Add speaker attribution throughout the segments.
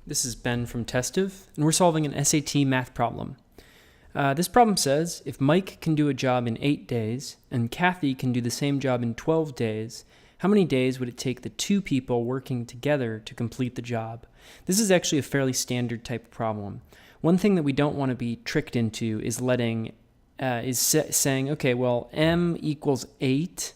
Speaker 1: This is Ben from Testive, and we're solving an SAT math problem. This problem says, if Mike can do a job in 8 days, and Kathy can do the same job in 12 days, how many days would it take the two people working together to complete the job? This is actually a fairly standard type of problem. One thing that we don't want to be tricked into is saying, okay, well, M equals 8,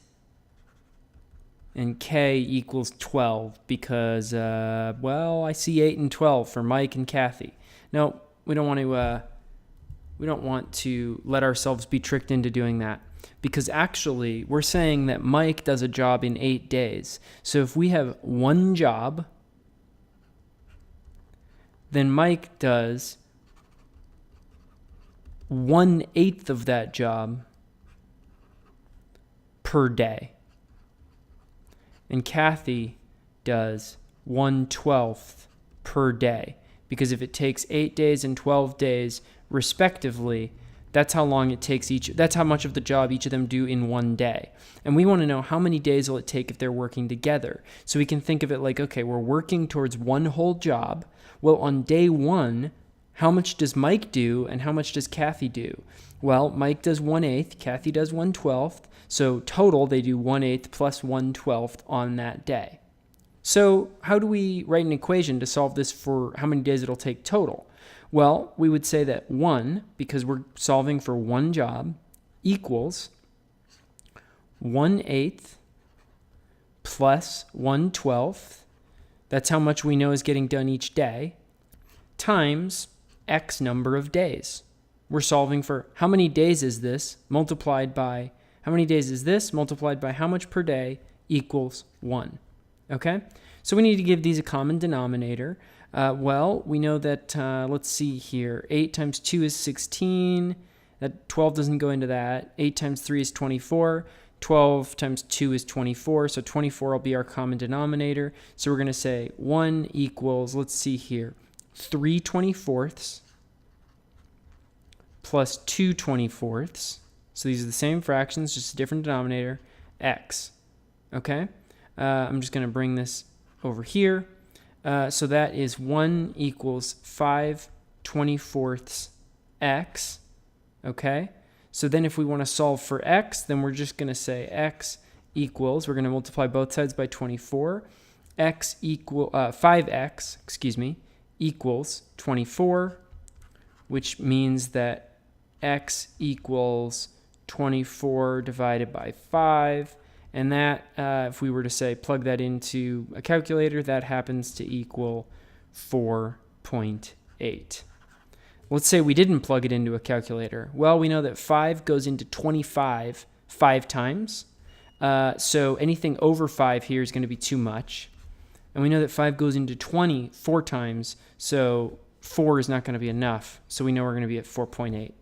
Speaker 1: and K equals 12 because, I see 8 and 12 for Mike and Kathy. No, we don't want to let ourselves be tricked into doing that, because actually we're saying that Mike does a job in 8 days. So if we have one job, then Mike does 1/8 of that job per day. And Kathy does 1/12 per day, because if it takes 8 days and 12 days respectively, that's how long it takes that's how much of the job each of them do in one day. And we want to know how many days will it take if they're working together. So we can think of it like, okay, we're working towards one whole job. Well, on day one, how much does Mike do and how much does Kathy do? Well, Mike does 1/8, Kathy does 1/12. So total, they do 1/8 plus 1/12 on that day. So how do we write an equation to solve this for how many days it'll take total? Well, we would say that 1, because we're solving for one job, equals 1/8 plus 1/12. That's how much we know is getting done each day, times X number of days. We're solving for how many days is this multiplied by how many days is this multiplied by how much per day equals 1. Okay? So we need to give these a common denominator. We know that, let's see here, 8 times 2 is 16. That 12 doesn't go into that. 8 times 3 is 24. 12 times 2 is 24. So 24 will be our common denominator. So we're going to say 1 equals, let's see here, 3 24ths plus 2 24ths. So these are the same fractions, just a different denominator, x. Okay? I'm just going to bring this over here. So that is 1 equals 5 24ths x. Okay? So then if we want to solve for x, then we're just going to say x equals, we're going to multiply both sides by 24. 5x, equals 24, which means that x equals 24 divided by 5. And that, if we were to say plug that into a calculator, that happens to equal 4.8. Let's say we didn't plug it into a calculator. Well, we know that 5 goes into 25 5 times. So anything over 5 here is going to be too much. And we know that 5 goes into 20 4 times. So 4 is not going to be enough. So we know we're going to be at 4.8.